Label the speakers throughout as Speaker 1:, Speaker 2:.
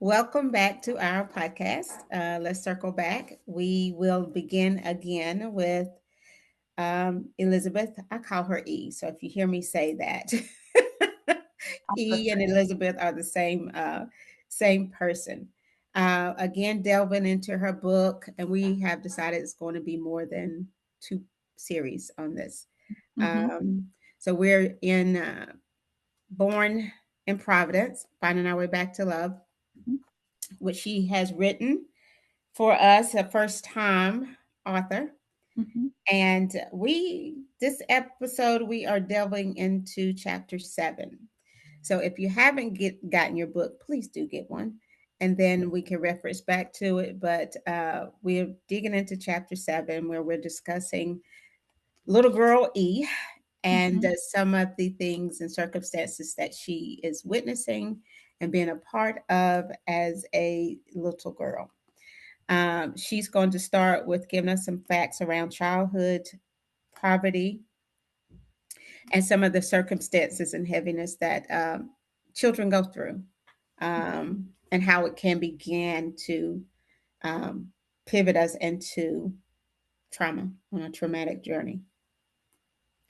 Speaker 1: Welcome back to our podcast. Let's circle back. We will begin again with Elizabeth. I call her E. So if you hear me say that, E and Elizabeth are the same person. Again, delving into her book, and we have decided it's going to be more than two series on this.
Speaker 2: Mm-hmm.
Speaker 1: Um, so we're in Born in Providence, Finding Our Way Back to Love, which she has written for us, a first time author.
Speaker 2: Mm-hmm.
Speaker 1: And this episode, we are delving into chapter 7. So if you haven't gotten your book, please do get one. And then we can reference back to it. But we're digging into chapter 7 where we're discussing little girl E and
Speaker 2: Mm-hmm.
Speaker 1: some of the things and circumstances that she is witnessing and being a part of as a little girl. She's going to start with giving us some facts around childhood poverty and some of the circumstances and heaviness that children go through, and how it can begin to um, pivot us into trauma on a traumatic journey.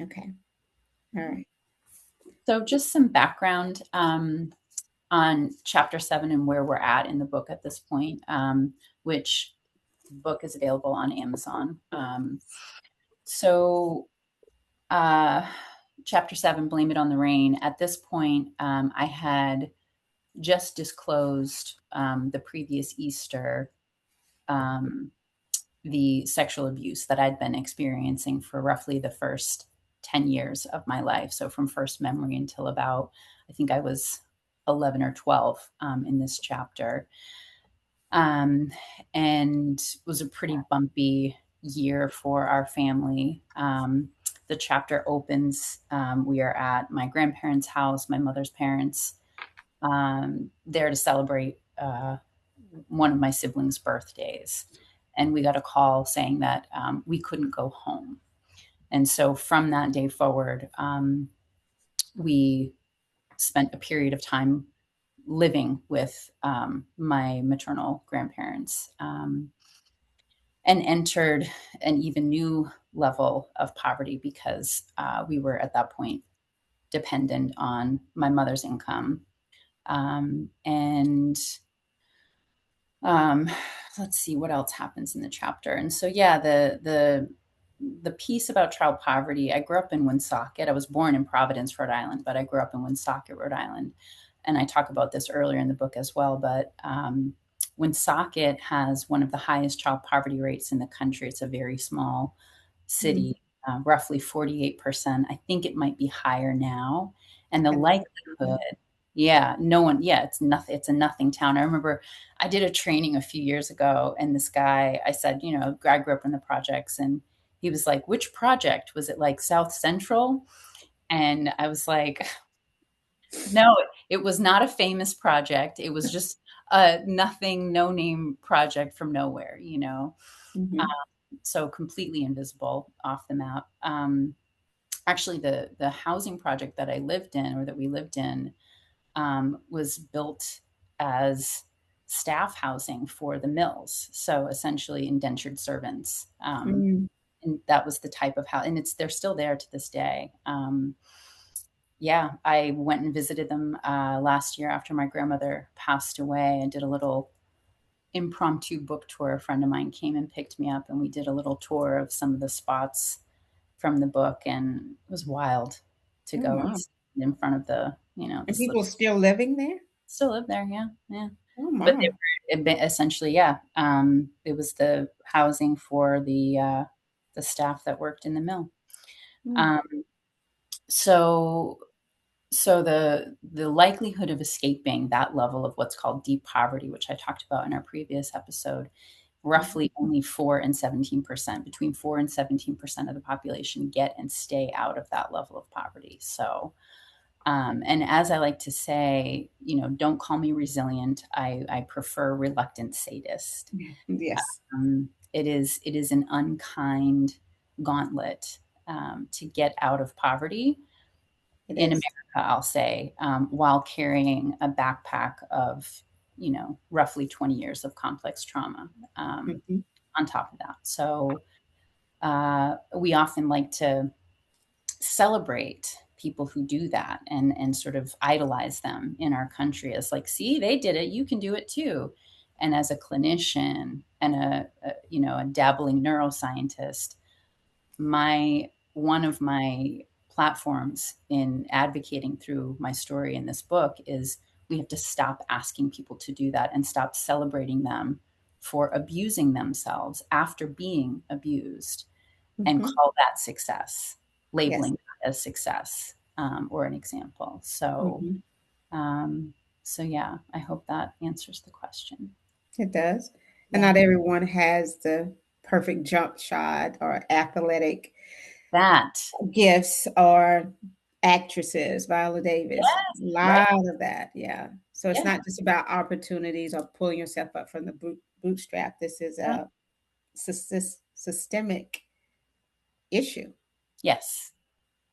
Speaker 1: Okay. All right.
Speaker 2: So, just some background on chapter 7 and where we're at in the book at this point, which book is available on Amazon. So, uh, chapter 7, Blame It on the Rain. At this point, I had just disclosed the previous Easter um, the sexual abuse that I'd been experiencing for roughly the first 10 years of my life. So from first memory until about, I think I was 11 or 12 in this chapter. Um, and it was a pretty bumpy year for our family. The chapter opens, we are at my grandparents' house, my mother's parents, there to celebrate one of my siblings' birthdays. And we got a call saying that we couldn't go home. And so from that day forward, we spent a period of time living with my maternal grandparents, and entered an even new level of poverty because we were at that point dependent on my mother's income. And um, let's see what else happens in the chapter. And so, yeah, the piece about child poverty. I grew up in Woonsocket. I was born in Providence, Rhode Island, but I grew up in Woonsocket, Rhode Island, and I talk about this earlier in the book as well. But Woonsocket has one of the highest child poverty rates in the country. It's a very small
Speaker 1: Mm,
Speaker 2: city, roughly 48%. I think it might be higher now, and the
Speaker 1: I think so.
Speaker 2: likelihood. Yeah, no one. Yeah, it's nothing. It's a nothing town. I remember I did a training a few years ago, and this guy, I said, I grew up in the projects, and he was like, "Which project? Was it like South Central?" And I was like, "No, it was not a famous project. It was just a nothing, no name project from nowhere.
Speaker 1: Mhm.
Speaker 2: So completely invisible off the map." Actually, the housing project that I lived in, or that we lived in, was built as staff housing for the mills. So essentially, indentured servants.
Speaker 1: Mm.
Speaker 2: And that was the type of house, and they're still there to this day. Yeah, I went and visited them last year after my grandmother passed away. I did a little impromptu book tour. A friend of mine came and picked me up, and we did a little tour of some of the spots from the book, and it was wild to
Speaker 1: Oh,
Speaker 2: go and
Speaker 1: wow.
Speaker 2: stand in front of
Speaker 1: And
Speaker 2: this little.
Speaker 1: people still living there?
Speaker 2: Still live there, yeah, yeah.
Speaker 1: Oh,
Speaker 2: But
Speaker 1: my.
Speaker 2: essentially, yeah, it was the housing for the staff that worked in the mill.
Speaker 1: Mm.
Speaker 2: Um, so the likelihood of escaping that level of what's called deep poverty, which I talked about in our previous episode,
Speaker 1: Mhm.
Speaker 2: roughly only 4 and 17%, between 4 and 17% of the population get and stay out of that level of poverty. So, and as I like to say, don't call me resilient. I prefer reluctant sadist.
Speaker 1: Yes,
Speaker 2: It is an unkind gauntlet to get out of poverty
Speaker 1: it
Speaker 2: in
Speaker 1: is.
Speaker 2: America, I'll say, while carrying a backpack of roughly 20 years of complex trauma
Speaker 1: Mhm.
Speaker 2: on top of that. So we often like to celebrate people who do that and sort of idolize them in our country as like, see, they did it, you can do it too. And as a clinician and a dabbling neuroscientist, my one of my platforms in advocating through my story in this book is we have to stop asking people to do that and stop celebrating them for abusing themselves after being abused and
Speaker 1: Mhm.
Speaker 2: call that success,
Speaker 1: Yes.
Speaker 2: labeling that as success, or an example.
Speaker 1: Mhm.
Speaker 2: Um, so yeah, I hope that answers the question.
Speaker 1: It does. And
Speaker 2: Yeah,
Speaker 1: not everyone has the perfect jump shot or athletic
Speaker 2: that.
Speaker 1: gifts or actresses, Viola Davis.
Speaker 2: Yes,
Speaker 1: A
Speaker 2: right.
Speaker 1: lot of that. Yeah. So it's
Speaker 2: Yeah,
Speaker 1: not just about opportunities or pulling yourself up from the bootstrap. This is
Speaker 2: yeah.
Speaker 1: a systemic issue.
Speaker 2: Yes.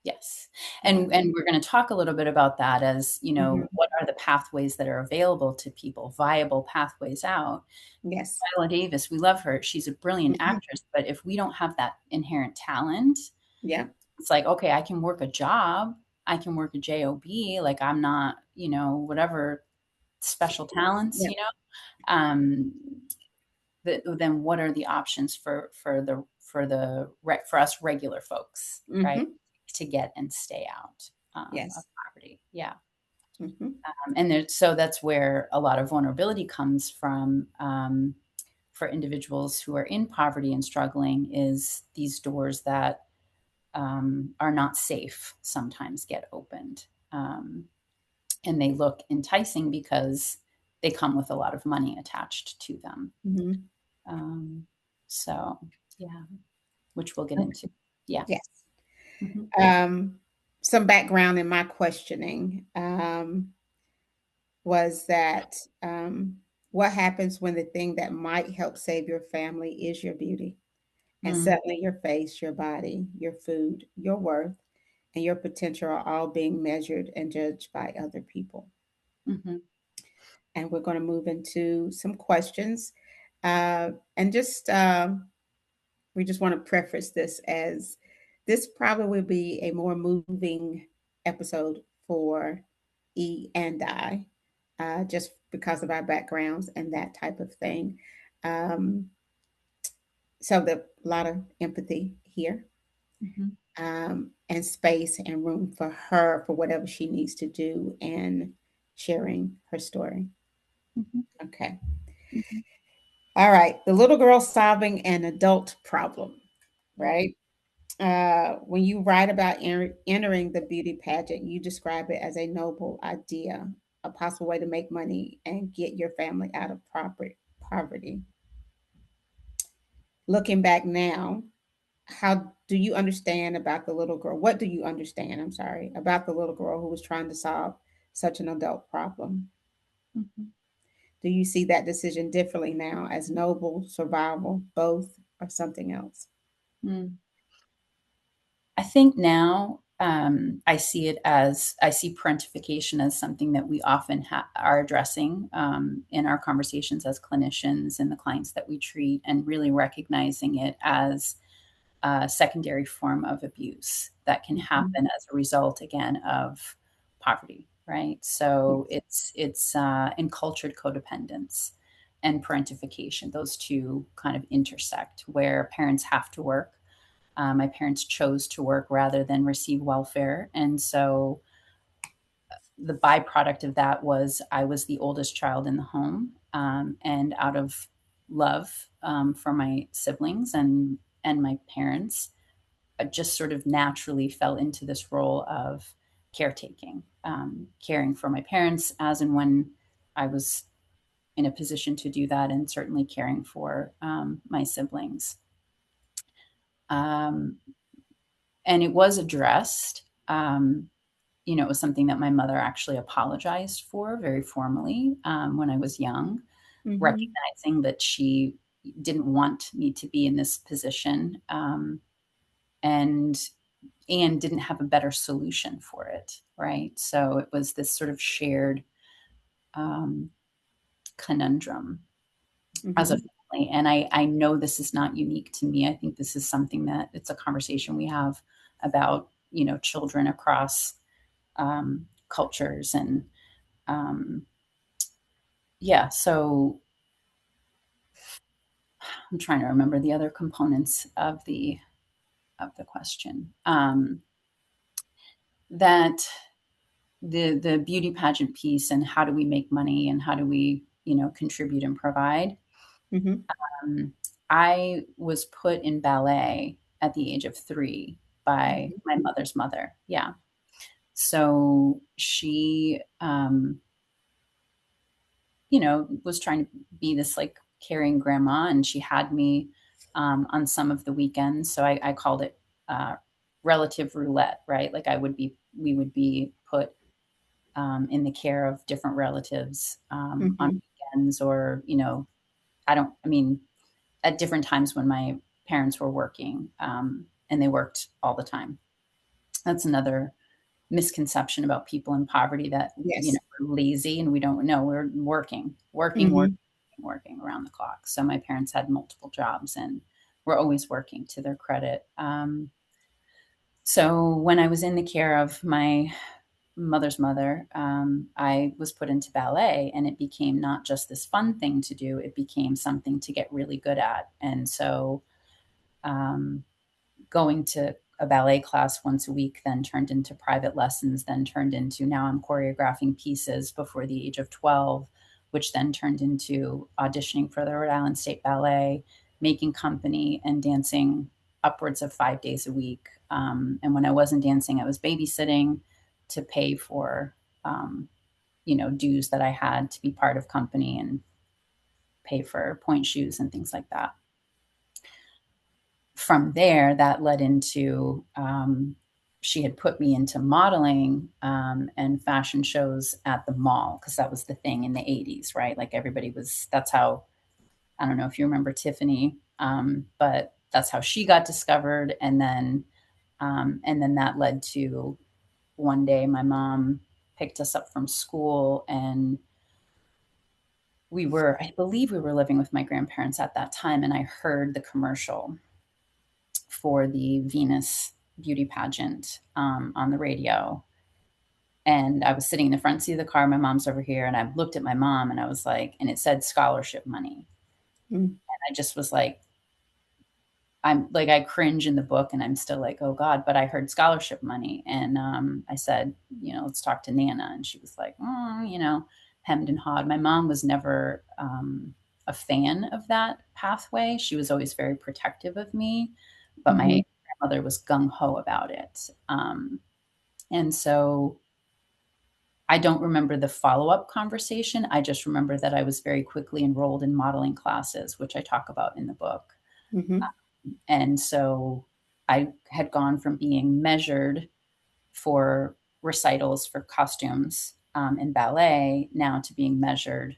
Speaker 2: Yes.
Speaker 1: Yeah.
Speaker 2: And we're going to talk a little bit about that as,
Speaker 1: Hmm.
Speaker 2: what are the pathways that are available to people, viable pathways out.
Speaker 1: Yes.
Speaker 2: Viola Davis, we love her. She's a brilliant
Speaker 1: Hmm.
Speaker 2: actress, but if we don't have that inherent talent,
Speaker 1: Yeah.
Speaker 2: it's like, okay, I can work a job, I can work a job, like I'm not, whatever special talents,
Speaker 1: Yeah.
Speaker 2: um, then what are the options for us regular folks, right?
Speaker 1: Hmm.
Speaker 2: To get and stay out of
Speaker 1: Yes.
Speaker 2: poverty. Yeah.
Speaker 1: Hmm.
Speaker 2: And so that's where a lot of vulnerability comes from, for individuals who are in poverty and struggling, is these doors that are not safe sometimes get opened. And they look enticing because they come with a lot of money attached to them.
Speaker 1: Hmm.
Speaker 2: Um, so, yeah, which we'll get
Speaker 1: Okay.
Speaker 2: into. Yeah.
Speaker 1: Yes.
Speaker 2: Mhm.
Speaker 1: Um, some background in my questioning was that what happens when the thing that might help save your family is your beauty? And
Speaker 2: Mm,
Speaker 1: suddenly your face, your body, your food, your worth, and your potential are all being measured and judged by other people.
Speaker 2: mhm,
Speaker 1: And we're going to move into some questions. And just we just want to preface this as this probably will be a more moving episode for E and I, just because of our backgrounds and that type of thing. Um, so the a lot of empathy here,
Speaker 2: mhm,
Speaker 1: and space and room for her for whatever she needs to do and sharing her story.
Speaker 2: mhm,
Speaker 1: Okay.
Speaker 2: mhm,
Speaker 1: All right. The little girl solving an adult problem,
Speaker 2: yeah.
Speaker 1: right? When you write about entering the beauty pageant, you describe it as a noble idea, a possible way to make money and get your family out of poverty. Looking back now, how do you understand about the little girl? What do you understand, I'm sorry, about the little girl who was trying to solve such an adult problem?
Speaker 2: Mhm,
Speaker 1: Do you see that decision differently now as noble, survival, both, or something else?
Speaker 2: mm. I think now, I see parentification as something that we often are addressing, in our conversations as clinicians and the clients that we treat, and really recognizing it as a secondary form of abuse that can
Speaker 1: Mhm.
Speaker 2: happen as a result, again, of poverty, right? So
Speaker 1: Yes.
Speaker 2: it's encultured codependence and parentification; those two kind of intersect, where parents have to work. My parents chose to work rather than receive welfare. And so the byproduct of that was I was the oldest child in the home. And out of love, for my siblings and my parents, I just sort of naturally fell into this role of caretaking, caring for my parents as and when I was in a position to do that, and certainly caring for, my siblings. Um, and it was addressed. It was something that my mother actually apologized for very formally, when I was young,
Speaker 1: Mm-hmm.
Speaker 2: recognizing that she didn't want me to be in this position, and didn't have a better solution for it. Right. So it was this sort of shared, um, conundrum as a
Speaker 1: Mm-hmm.
Speaker 2: family. And I know this is not unique to me. I think this is something that it's a conversation we have about, children across cultures. And um, yeah, so I'm trying to remember the other components of the question. That the beauty pageant piece and how do we make money and how do we contribute and provide.
Speaker 1: Mm-hmm.
Speaker 2: um, I was put in ballet at the age of 3 by
Speaker 1: Mm-hmm.
Speaker 2: my mother's mother. Yeah. So she was trying to be this like caring grandma, and she had me on some of the weekends. So I called it uh, relative roulette, right? Like we would be put in the care of different relatives on
Speaker 1: Mm-hmm.
Speaker 2: weekends, or I mean, at different times when my parents were working, and they worked all the time. That's another misconception about people in poverty, that
Speaker 1: Yes.
Speaker 2: we're lazy and we don't know. We're
Speaker 1: Mm-hmm.
Speaker 2: working around the clock. So my parents had multiple jobs and were always working, to their credit. So when I was in the care of my mother's mother, I was put into ballet, and it became not just this fun thing to do, it became something to get really good at. And so um, going to a ballet class once a week then turned into private lessons, then turned into, now I'm choreographing pieces before the age of 12, which then turned into auditioning for the Rhode Island State Ballet, making company, and dancing upwards of 5 days a week. And when I wasn't dancing, I was babysitting to pay for, dues that I had to be part of company, and pay for point shoes and things like that. From there, that led into, she had put me into modeling and fashion shows at the mall, because that was the thing in the 80s, right? Like everybody was, that's how, I don't know if you remember Tiffany, but that's how she got discovered. And then that led to, one day my mom picked us up from school, and I believe we were living with my grandparents at that time, and I heard the commercial for the Venus beauty pageant on the radio. And I was sitting in the front seat of the car. My mom's over here. And I looked at my mom, and I was like, and it said scholarship money.
Speaker 1: Mm-hmm.
Speaker 2: And I just was like, I'm like, I cringe in the book, and I'm still like, oh God, but I heard scholarship money. And I said, let's talk to Nana. And she was like, hemmed and hawed. My mom was never a fan of that pathway. She was always very protective of me, but
Speaker 1: Mm-hmm.
Speaker 2: my grandmother was gung ho about it. And so I don't remember the follow up conversation. I just remember that I was very quickly enrolled in modeling classes, which I talk about in the book.
Speaker 1: Mm-hmm.
Speaker 2: And so I had gone from being measured for recitals for costumes in ballet, now to being measured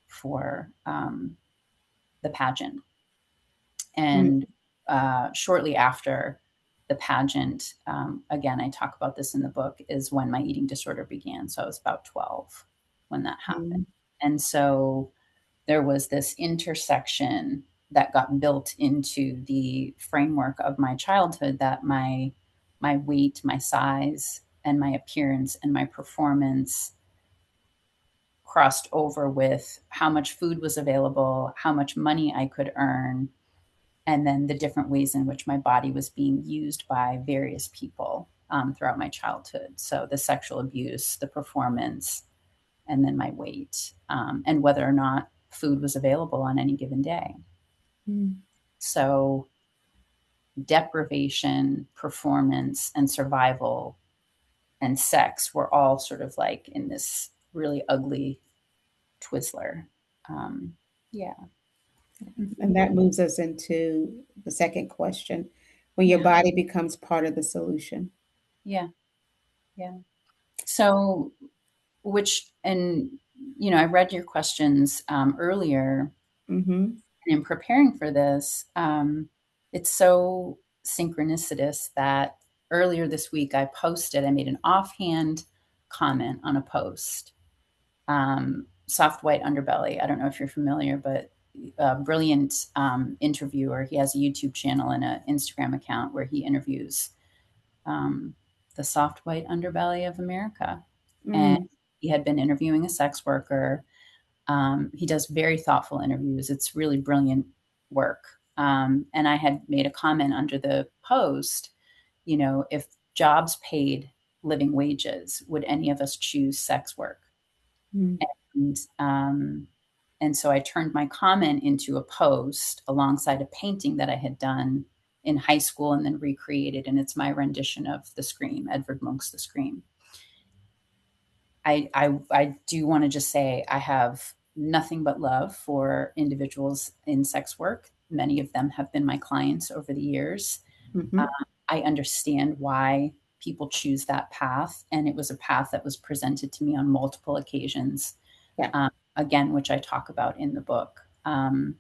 Speaker 2: for the pageant. And shortly after the pageant, again, I talk about this in the book, is when my eating disorder began. So I was about 12 when that happened.
Speaker 1: Mm-hmm.
Speaker 2: And so there was this intersection that got built into the framework of my childhood, that my weight, my size, and my appearance and my performance crossed over with how much food was available, how much money I could earn, and then the different ways in which my body was being used by various people throughout my childhood. So the sexual abuse, the performance, and then my weight, and whether or not food was available on any given day.
Speaker 1: Mm-hmm.
Speaker 2: So deprivation, performance, and survival and sex were all sort of like in this really ugly Twizzler. Um, yeah,
Speaker 1: And that moves us into the second question: when your
Speaker 2: yeah,
Speaker 1: body becomes part of the solution.
Speaker 2: yeah, yeah. So, I read your questions earlier,
Speaker 1: Mm-hmm.
Speaker 2: and in preparing for this, it's so synchronicitous that earlier this week I made an offhand comment on a post Soft White Underbelly. I don't know if you're familiar, but a brilliant interviewer. He has a YouTube channel and an Instagram account where he interviews um, the soft white underbelly of America. And
Speaker 1: Mm,
Speaker 2: he had been interviewing a sex worker. He does very thoughtful interviews. It's really brilliant work. And I had made a comment under the post, if jobs paid living wages, would any of us choose sex work?
Speaker 1: mm,
Speaker 2: And and so I turned my comment into a post alongside a painting that I had done in high school and then recreated, and it's my rendition of The Scream, Edvard Munch's The Scream. I do want to just say I have nothing but love for individuals in sex work. Many of them have been my clients over the years.
Speaker 1: mm-hmm.
Speaker 2: I understand why people choose that path, and it was a path that was presented to me on multiple occasions,
Speaker 1: Yeah.
Speaker 2: again, which I talk about in the book. And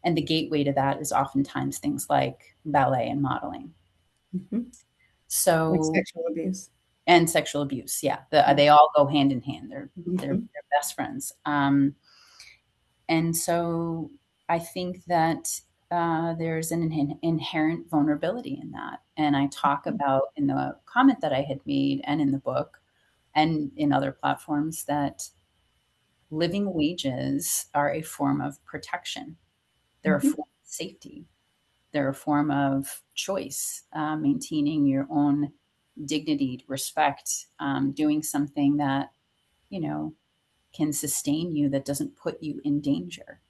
Speaker 2: the gateway to that is oftentimes things like ballet and modeling.
Speaker 1: Mm-hmm. With
Speaker 2: So,
Speaker 1: sexual abuse.
Speaker 2: and sexual abuse, yeah,
Speaker 1: Yeah.
Speaker 2: they all go hand in hand. They're
Speaker 1: Mm-hmm.
Speaker 2: best friends. And so I think that there's an inherent vulnerability in that. And I talk about in the comment that I had made and in the book and in other platforms that living wages are a form of protection. They're a
Speaker 1: Mm-hmm.
Speaker 2: form of safety. They're a form of choice, maintaining your own dignity, respect, doing something that, you know, can sustain you, that doesn't put you in danger.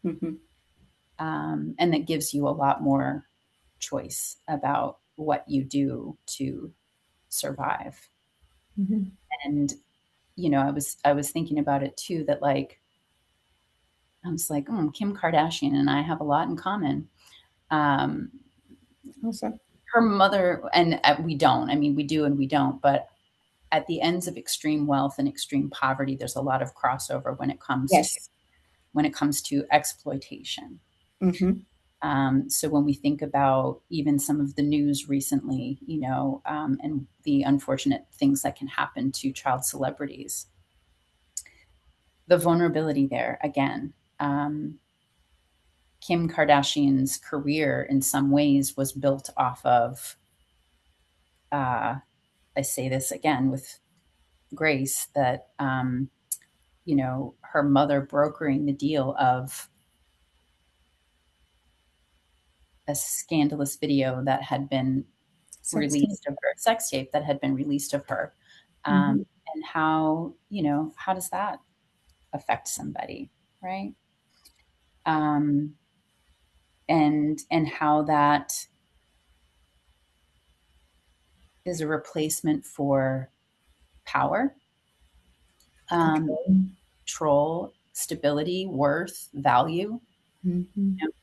Speaker 1: Mm-hmm.
Speaker 2: And that gives you a lot more choice about what you do to survive.
Speaker 1: Mm-hmm.
Speaker 2: And I was thinking about it too. That like I was like, Kim Kardashian and I have a lot in common. Um,
Speaker 1: Also,
Speaker 2: Her mother and we don't. I mean, we do and we don't. But at the ends of extreme wealth and extreme poverty, there's a lot of crossover
Speaker 1: yes.
Speaker 2: when it comes to exploitation.
Speaker 1: Mm-hmm.
Speaker 2: So when we think about even some of the news recently, and the unfortunate things that can happen to child celebrities, the vulnerability there again. Kim Kardashian's career, in some ways, was built off of. I say this again with grace that her mother brokering the deal of a scandalous video that had been
Speaker 1: Sex tape.
Speaker 2: released of her, sex tape that had been released of her,
Speaker 1: Mm-hmm.
Speaker 2: and how does that affect somebody, right? Um, and how that is a replacement for power, um,
Speaker 1: Control.
Speaker 2: control, stability, worth, value,
Speaker 1: Mm-hmm.
Speaker 2: you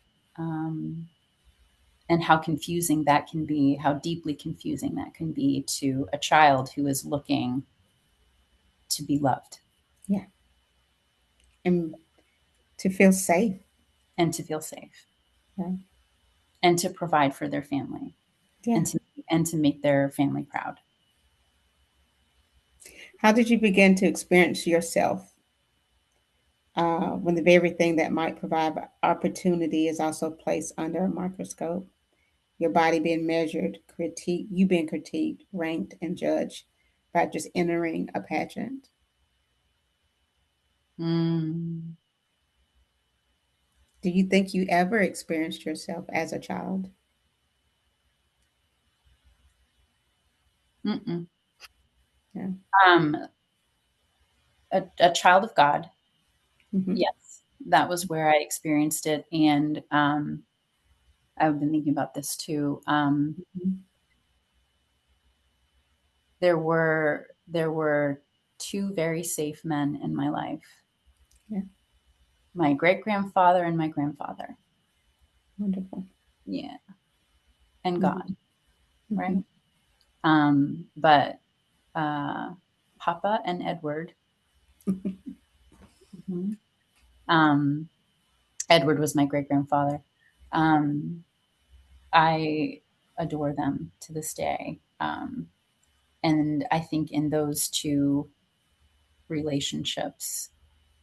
Speaker 2: and how confusing that can be, how deeply confusing that can be to a child who is looking to be loved
Speaker 1: Yeah. And to feel safe.
Speaker 2: and to feel safe
Speaker 1: Yeah.
Speaker 2: and to provide for their family
Speaker 1: Yeah.
Speaker 2: and to make their family proud.
Speaker 1: How did you begin to experience yourself when the very thing that might provide opportunity is also placed under a microscope? Your body being measured, critiqued, you being critiqued, ranked, and judged by just entering a pageant.
Speaker 2: Mm,
Speaker 1: Do you think you ever experienced yourself as a child?
Speaker 2: mm-mm.
Speaker 1: Yeah.
Speaker 2: Um, a child of God.
Speaker 1: Mm-hmm.
Speaker 2: Yes, that was where I experienced it, and I've been thinking about this too.
Speaker 1: Mm-hmm.
Speaker 2: There were two very safe men in my life:
Speaker 1: Yeah.
Speaker 2: my great grandfather and my grandfather.
Speaker 1: Wonderful.
Speaker 2: Yeah, and God,
Speaker 1: Mm-hmm.
Speaker 2: right?
Speaker 1: Mm-hmm.
Speaker 2: But uh, Papa and Edward. Mhm. Um, Edward was my great grandfather. Um, I adore them to this day. And I think in those two relationships,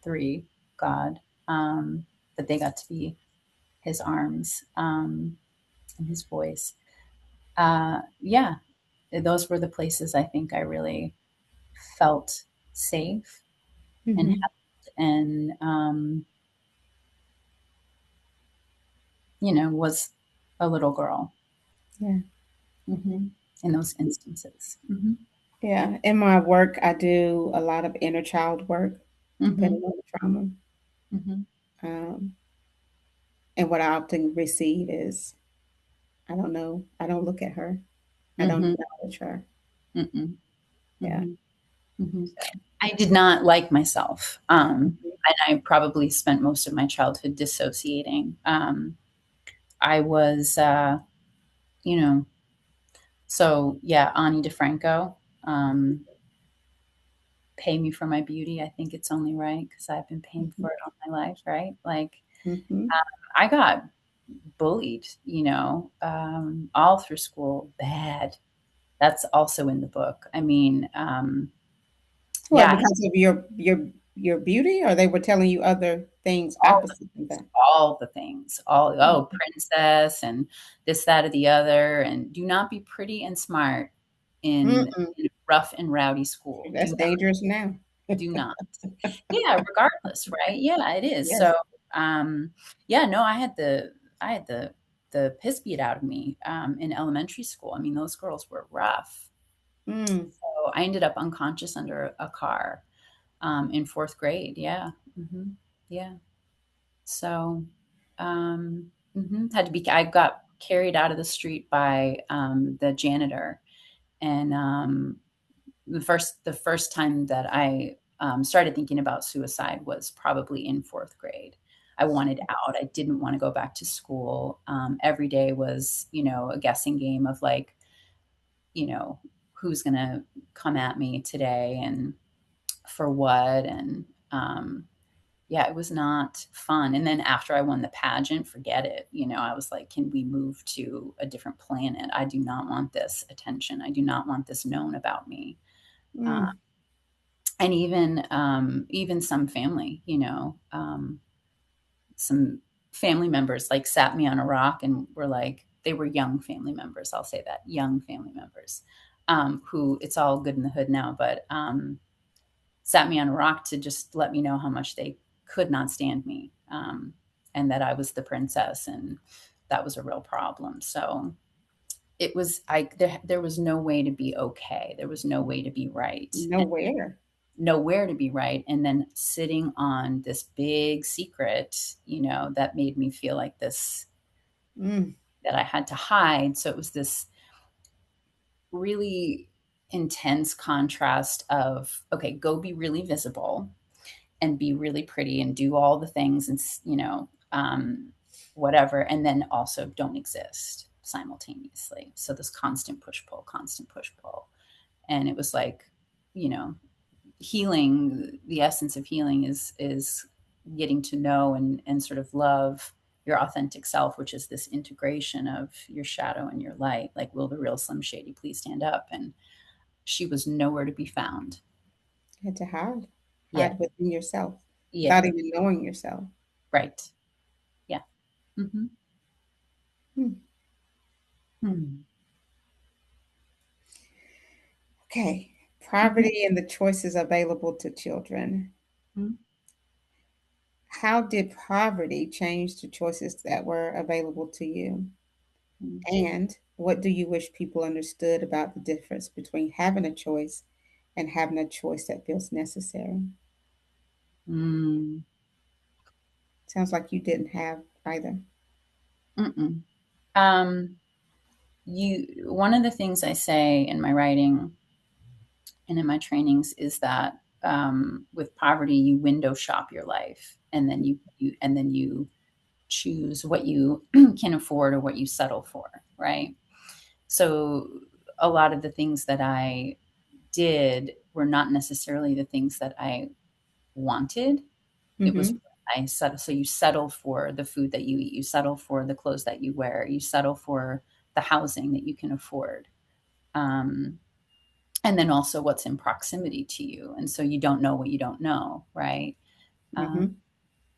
Speaker 2: three, God, that they got to be his arms, and his voice. Yeah, those were the places I think I really felt safe and
Speaker 1: Mm-hmm.
Speaker 2: held and, was a little girl.
Speaker 1: Yeah.
Speaker 2: In those instances.
Speaker 1: Yeah. In my work, I do a lot of inner child work,
Speaker 2: Hmm.
Speaker 1: depending on the trauma.
Speaker 2: Hmm.
Speaker 1: Um, and what I often receive is, I don't know. I don't look at her. I don't
Speaker 2: Hmm.
Speaker 1: acknowledge her.
Speaker 2: Hmm.
Speaker 1: Yeah.
Speaker 2: Hmm. Hmm.
Speaker 1: So,
Speaker 2: I did not like myself.
Speaker 1: mhm.
Speaker 2: And I probably spent most of my childhood dissociating. I was, you know, so yeah, Ani DeFranco, um, pay me for my beauty. I think it's only right because I've been paying
Speaker 1: Mhm.
Speaker 2: for it all my life, right? Like,
Speaker 1: Mhm.
Speaker 2: I got bullied, all through school, bad. That's also in the book. I mean,
Speaker 1: Well,
Speaker 2: yeah,
Speaker 1: because of your beauty, or they were telling you other things
Speaker 2: all
Speaker 1: opposite of that.
Speaker 2: all the things, all, oh, princess and this, that, or the other, and do not be pretty and smart
Speaker 1: Mm-mm.
Speaker 2: in a rough and rowdy school.
Speaker 1: That's dangerous now.
Speaker 2: Do not. Yeah, regardless, right? Yeah, it is. So,
Speaker 1: Yes.
Speaker 2: um, yeah, no, I had the piss beat out of me in elementary school. I mean, those girls were rough.
Speaker 1: Mm.
Speaker 2: So I ended up unconscious under a car in fourth grade. Yeah. Hmm. Yeah. So, had to be. I got carried out of the street by the janitor, and the first time that I started thinking about suicide was probably in fourth grade. I wanted out. I didn't want to go back to school. Every day was, a guessing game of like, you know, who's going to come at me today and for what. And yeah, it was not fun. And then after I won the pageant, forget it. I was like, can we move to a different planet? I do not want this attention. I do not want this known about me. Uh,
Speaker 1: Mm.
Speaker 2: and even some family, some family members like sat me on a rock and were like, they were young family members. I'll say that, young family members, who, it's all good in the hood now, but sat me on a rock to just let me know how much they could not stand me, and that I was the princess, and that was a real problem. So it was, there was no way to be okay. There was no way to be right.
Speaker 1: Nowhere.
Speaker 2: Nowhere to be right, and then sitting on this big secret, that made me feel like this,
Speaker 1: Mm.
Speaker 2: that I had to hide. So it was this really intense contrast of, okay, go be really visible and be really pretty and do all the things, and whatever, and then also don't exist simultaneously. So this constant push pull, and it was like, you know healing, the essence of healing is getting to know and sort of love your authentic self, which is this integration of your shadow and your light. Like, will the real Slim Shady please stand up? And she was nowhere to be found.
Speaker 1: You had to hide.
Speaker 2: Yep.
Speaker 1: Hide within yourself
Speaker 2: Yep.
Speaker 1: without even knowing yourself.
Speaker 2: Right. Yeah. Mm-hmm.
Speaker 1: Hmm.
Speaker 2: Hmm.
Speaker 1: Okay.
Speaker 2: Mm-hmm.
Speaker 1: Poverty and the choices available to children. How did poverty change the choices that were available to you?
Speaker 2: Mm-hmm.
Speaker 1: And what do you wish people understood about the difference between having a choice and having a choice that feels necessary?
Speaker 2: Mm.
Speaker 1: Sounds like you didn't have either.
Speaker 2: Mm-mm. Um, one of the things I say in my writing and in my trainings is that, with poverty, you window shop your life, and then you choose what you can afford or what you settle for, right? So a lot of the things that I did were not necessarily the things that I wanted. It was,
Speaker 1: Mm-hmm.
Speaker 2: I settle. So you settle for the food that you eat, you settle for the clothes that you wear, you settle for the housing that you can afford. Um, and then also what's in proximity to you. And so you don't know what you don't know, right? Um,
Speaker 1: Mm-hmm.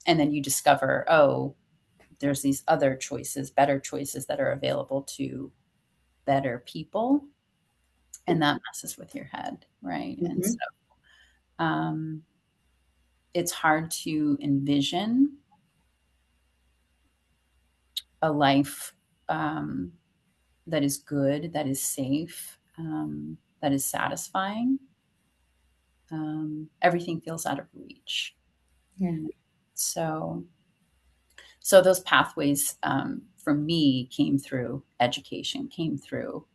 Speaker 2: and then you discover, oh, there's these other choices, better choices that are available to better people. And that messes with your head, right? And
Speaker 1: Mm-hmm.
Speaker 2: so um, it's hard to envision a life um, that is good, that is safe, that is satisfying. Everything feels out of reach,
Speaker 1: Yeah.
Speaker 2: you know. So those pathways for me came through education, came through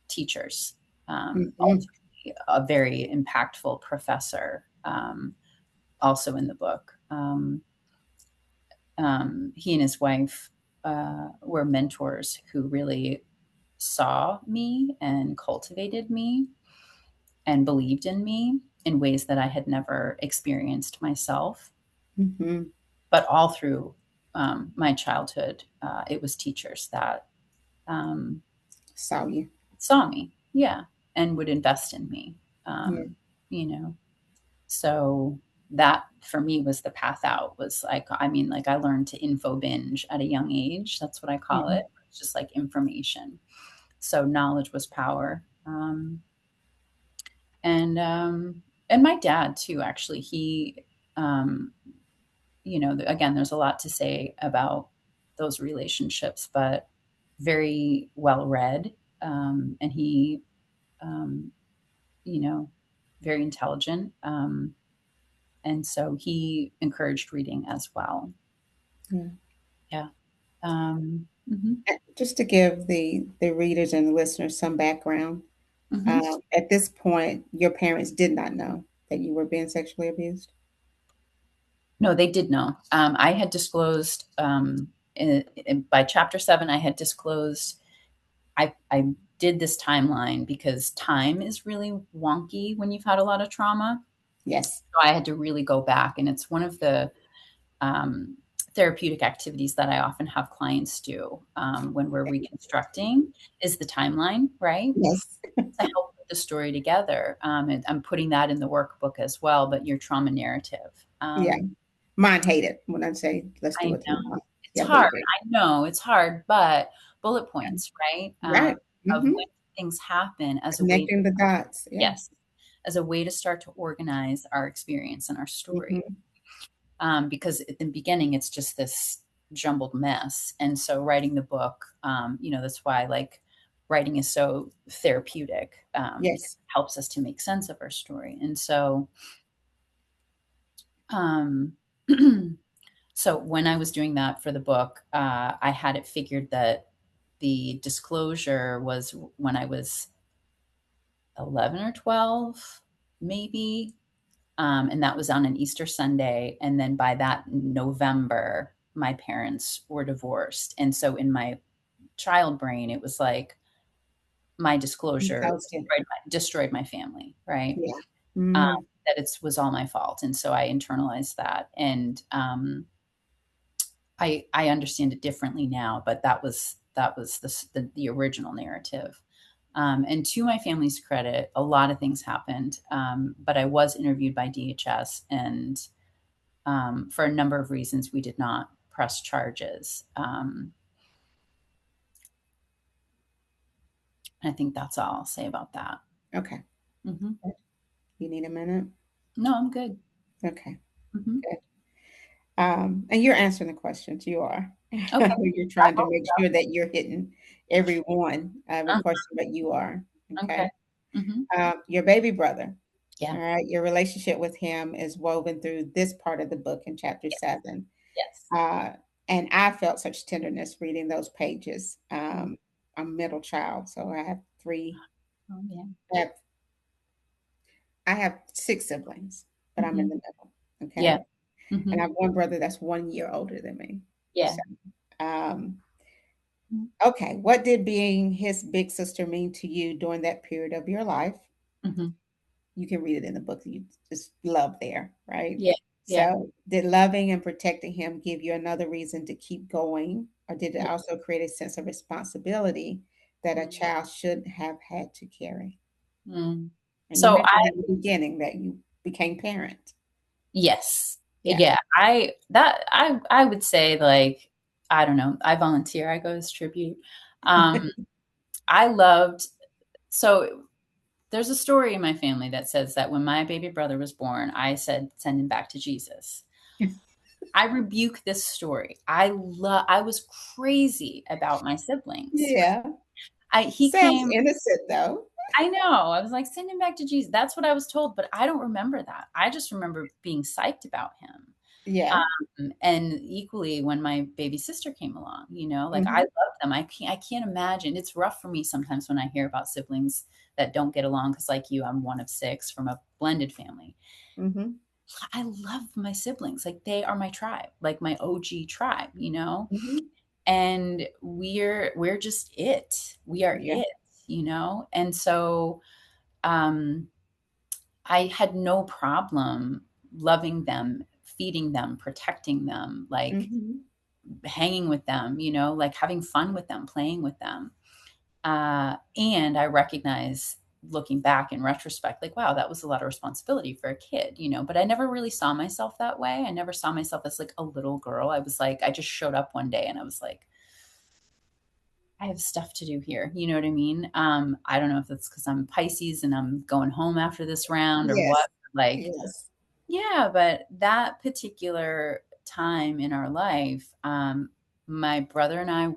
Speaker 2: teachers,
Speaker 1: Mm-hmm.
Speaker 2: ultimately a very impactful professor, also in the book. He and his wife were mentors who really saw me and cultivated me and believed in me in ways that I had never experienced myself.
Speaker 1: Mm-hmm.
Speaker 2: But all through my childhood, it was teachers that um,
Speaker 1: Saw you.
Speaker 2: saw me, yeah, and would invest in me.
Speaker 1: Yeah.
Speaker 2: Um, you know, so that for me was the path out. Was like, I mean, like I learned to info binge at a young age. That's what I call
Speaker 1: Mm-hmm.
Speaker 2: it. It's just like information. So knowledge was power. And and my dad too. Actually, he um, again, there's a lot to say about those relationships, but very well read. And he, um, you know, very intelligent. And so he encouraged reading as well.
Speaker 1: Yeah.
Speaker 2: Yeah. Mhm,
Speaker 1: Just to give the readers and the listeners some background,
Speaker 2: mhm.
Speaker 1: at this point, your parents did not know that you were being sexually abused.
Speaker 2: No, they did know. I had disclosed by chapter 7. I had disclosed. I did this timeline because time is really wonky when you've had a lot of trauma.
Speaker 1: Yes.
Speaker 2: So I had to really go back, and it's one of the um, therapeutic activities that I often have clients do when we're reconstructing is the timeline, right?
Speaker 1: Yes.
Speaker 2: To help put the story together. And I'm putting that in the workbook as well, but your trauma narrative.
Speaker 1: Yeah. Mine hate it when I say let's
Speaker 2: I
Speaker 1: do a
Speaker 2: know
Speaker 1: timeline.
Speaker 2: it's
Speaker 1: Yeah, we
Speaker 2: hard.
Speaker 1: agree.
Speaker 2: I know it's hard, but bullet points, right?
Speaker 1: Right.
Speaker 2: Of
Speaker 1: Mm-hmm.
Speaker 2: when things happen as a way to,
Speaker 1: Connecting the dots. Yeah.
Speaker 2: yes, as a way to start to organize our experience and our story.
Speaker 1: Mm-hmm.
Speaker 2: Because at the beginning, it's just this jumbled mess. And so writing the book, that's why like writing is so therapeutic because
Speaker 1: Yes.
Speaker 2: it helps us to make sense of our story. And so, um, so when I was doing that for the book, I had it figured that the disclosure was when I was 11 or 12, maybe. And that was on an Easter Sunday. And then by that November, my parents were divorced. And so in my child brain, it was like my
Speaker 1: You
Speaker 2: disclosure
Speaker 1: toast it.
Speaker 2: destroyed my family, right?
Speaker 1: Yeah.
Speaker 2: Um,
Speaker 1: Mm.
Speaker 2: that it was all my fault. And so I internalized that. And I understand it differently now, but that was the original narrative. And to my family's credit, a lot of things happened, but I was interviewed by DHS, and for a number of reasons, we did not press charges. I think that's all I'll say about that.
Speaker 1: Okay.
Speaker 2: Hmm.
Speaker 1: You need a minute?
Speaker 2: No, I'm good.
Speaker 1: Okay.
Speaker 2: Hmm.
Speaker 1: Good. And you're answering the questions. You are.
Speaker 2: Okay.
Speaker 1: You're
Speaker 2: I
Speaker 1: trying to
Speaker 2: hope
Speaker 1: make sure that you're hitting every
Speaker 2: so.
Speaker 1: question that you are.
Speaker 2: Okay.
Speaker 1: Okay.
Speaker 2: Hmm.
Speaker 1: Your baby brother.
Speaker 2: Yeah.
Speaker 1: All right. Your relationship with him is woven through this part of the book in chapter
Speaker 2: Yes.
Speaker 1: 7.
Speaker 2: Yes.
Speaker 1: Uh, and I felt such tenderness reading those pages.
Speaker 2: Mm.
Speaker 1: I'm a middle child, so I have three.
Speaker 2: Oh, yeah.
Speaker 1: I have, I have six siblings, but I'm in
Speaker 2: Hmm.
Speaker 1: the middle.
Speaker 2: Yeah.
Speaker 1: Okay.
Speaker 2: Hmm.
Speaker 1: And I have one brother that's 1 year older than me.
Speaker 2: Yeah.
Speaker 1: So, um, okay. What did being his big sister mean to you during that period of your life?
Speaker 2: Hmm.
Speaker 1: You can read it in the book. You just love there, right?
Speaker 2: Yeah. Yeah.
Speaker 1: So, did loving and protecting him give you another reason to keep going, or did it
Speaker 2: Yeah.
Speaker 1: also create a sense of responsibility that a
Speaker 2: Mm.
Speaker 1: child shouldn't have had to carry?
Speaker 2: Mm.
Speaker 1: And you
Speaker 2: So
Speaker 1: mentioned at the beginning that you became parent.
Speaker 2: yes.
Speaker 1: Yeah.
Speaker 2: Yeah, I would say, like, I don't know, I volunteer, I go as tribute. Um, I loved so there's a story in my family that says that when my baby brother was born, I said, "Send him back to Jesus." I rebuke this story. I was crazy about my siblings.
Speaker 1: Yeah.
Speaker 2: He
Speaker 1: Sounds
Speaker 2: came
Speaker 1: innocent though.
Speaker 2: I know. I was like, "Send him back to Jesus." That's what I was told, but I don't remember that. I just remember being psyched about him.
Speaker 1: Yeah.
Speaker 2: And equally when my baby sister came along, like I
Speaker 1: Hmm.
Speaker 2: love them. I can't imagine. It's rough for me sometimes when I hear about siblings that don't get along because like you, I'm one of six from a blended family.
Speaker 1: Hmm.
Speaker 2: I love my siblings. Like they are my tribe, like my OG tribe.
Speaker 1: Hmm.
Speaker 2: And we're just it. We are
Speaker 1: Yeah.
Speaker 2: it. And so um I had no problem loving them, feeding them, protecting them, like
Speaker 1: Hmm.
Speaker 2: hanging with them, like having fun with them, playing with them. And I recognize looking back in retrospect, like, wow, that was a lot of responsibility for a kid. But I never really saw myself that way. I never saw myself as like a little girl. I was like, I just showed up one day and I was like, I have stuff to do here. You know what I mean? I don't know if that's because I'm Pisces and I'm going home after this round or
Speaker 1: Yes.
Speaker 2: what. Like,
Speaker 1: Yes.
Speaker 2: yeah, but that particular time in our life, my brother and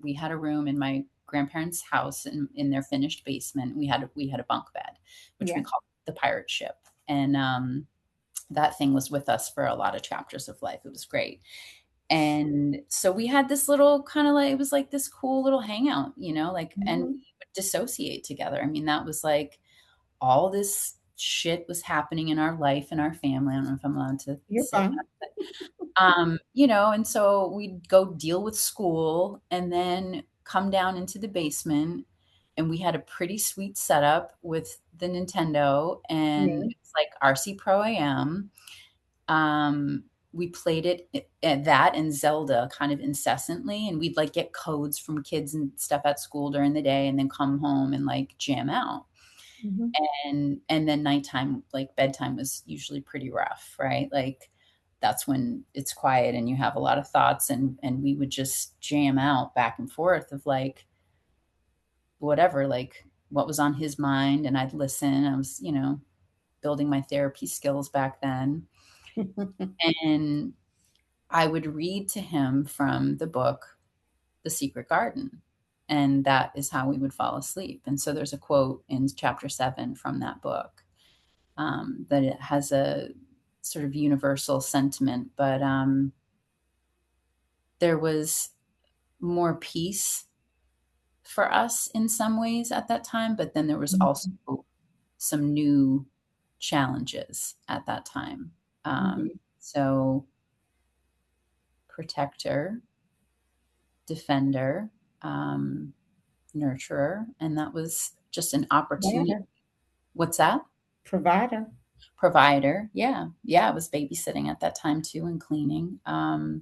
Speaker 2: we had a room in my grandparents' house in their finished basement. We had a bunk bed, which we
Speaker 1: Yeah.
Speaker 2: called the pirate ship. And that thing was with us for a lot of chapters of life. It was great. And so we had this little kind of like, it was like this cool little hangout, like, and
Speaker 1: Hmm.
Speaker 2: we would dissociate together. I mean, that was like, all this shit was happening in our life and our family. I don't know if I'm allowed to
Speaker 1: You're
Speaker 2: say
Speaker 1: fine.
Speaker 2: that, but and so we'd go deal with school and then come down into the basement and we had a pretty sweet setup with the Nintendo and
Speaker 1: Yeah.
Speaker 2: it's like RC Pro AM. Um, we played it at that and Zelda kind of incessantly and we'd like get codes from kids and stuff at school during the day and then come home and like jam out
Speaker 1: Hmm.
Speaker 2: and then nighttime like bedtime was usually pretty rough, right? Like that's when it's quiet and you have a lot of thoughts and we would just jam out back and forth of like whatever, like what was on his mind and I'd listen. I was building my therapy skills back then and I would read to him from the book The Secret Garden, and that is how we would fall asleep. And so there's a quote in chapter 7 from that book, that it has a sort of universal sentiment, but there was more peace for us in some ways at that time, but then there was also some new challenges at that time.
Speaker 1: Hmm.
Speaker 2: So, protector, defender, um, nurturer, and that was just an opportunity.
Speaker 1: Provider.
Speaker 2: What's that?
Speaker 1: Provider.
Speaker 2: Provider. Yeah. Yeah. I was babysitting at that time too and cleaning. I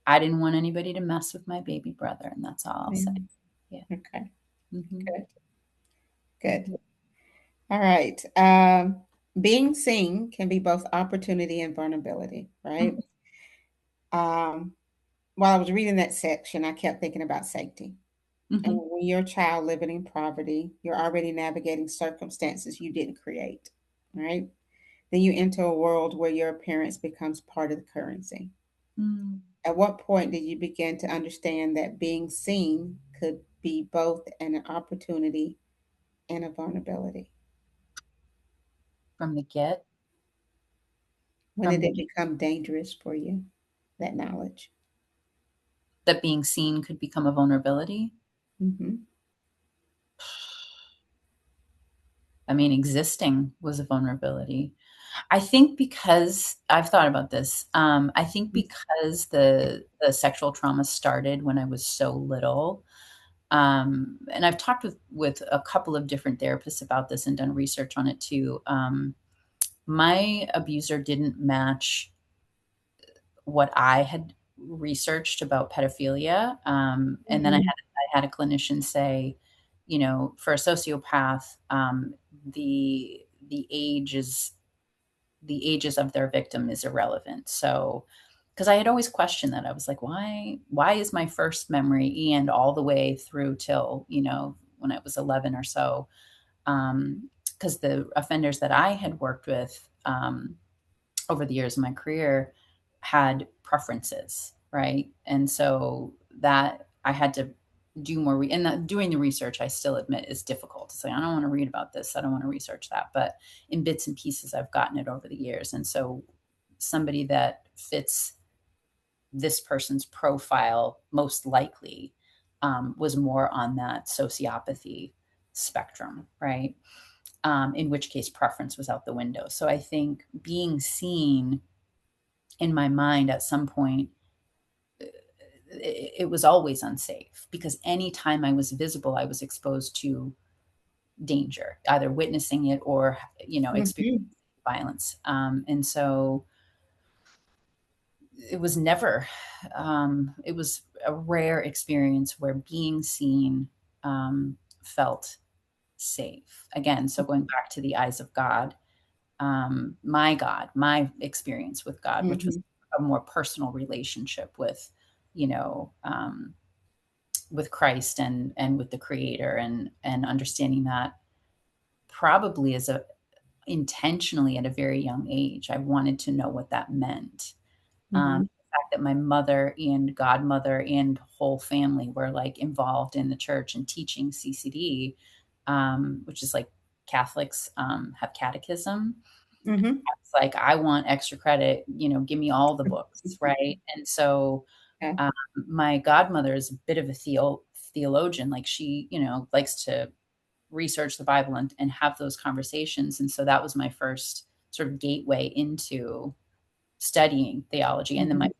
Speaker 2: I didn't want anybody to mess with my baby brother, and that's all I'll say.
Speaker 1: Yeah.
Speaker 2: Yeah.
Speaker 1: Okay.
Speaker 2: Mhm.
Speaker 1: Good. Good. All right. Being seen can be both opportunity and vulnerability, right?
Speaker 2: Mhm.
Speaker 1: Um, while I was reading that section, I kept thinking about safety. And
Speaker 2: Mhm.
Speaker 1: when you're a child living in poverty, you're already navigating circumstances you didn't create, right? Then you enter a world where your appearance becomes part of the currency.
Speaker 2: Mm.
Speaker 1: At what point did you begin to understand that being seen could be both an opportunity and a vulnerability?
Speaker 2: From the get,
Speaker 1: When
Speaker 2: from
Speaker 1: did
Speaker 2: the
Speaker 1: it
Speaker 2: get,
Speaker 1: become dangerous for you, that knowledge?
Speaker 2: that being seen could become a vulnerability.
Speaker 1: Hmm.
Speaker 2: I mean, existing was a vulnerability. I think because I've thought about this. I think because the sexual trauma started when I was so little, and I've talked with a couple of different therapists about this and done research on it too. My abuser didn't match what I had researched about pedophilia. And then
Speaker 1: Hmm.
Speaker 2: I had a clinician say, for a sociopath, the the age is the ages of their victim is irrelevant. So, because I had always questioned that, I was like, why is my first memory and all the way through till when I was 11 or so? Because the offenders that I had worked with over the years of my career had preferences, right? And so that I had to do more and doing the research, I still admit, is difficult. It's like, I don't want to read about this, I don't want to research that, but in bits and pieces I've gotten it over the years. And so somebody that fits this person's profile most likely was more on that sociopathy spectrum, right? In which case preference was out the window. So I think being seen in my mind at some point, it was always unsafe, because anytime I was visible, I was exposed to danger, either witnessing it or experiencing
Speaker 1: Hmm.
Speaker 2: violence. And so it was never it was a rare experience where being seen felt safe. Again, so going back to the eyes of God, my experience with God, which was
Speaker 1: Hmm.
Speaker 2: a more personal relationship you know, um, with Christ and with the Creator, and understanding that probably as a intentionally at a very young age, I wanted to know what that meant.
Speaker 1: Hmm.
Speaker 2: The fact that my mother and godmother and whole family were like involved in the church and teaching CCD, which is like Catholics have catechism.
Speaker 1: Hmm.
Speaker 2: It's like, I want extra credit, give me all the books, right? And so
Speaker 1: Okay.
Speaker 2: um, my godmother is a bit of a theologian. Like, she, likes to research the Bible and have those conversations. And so that was my first sort of gateway into studying theology. And then my
Speaker 1: Hmm.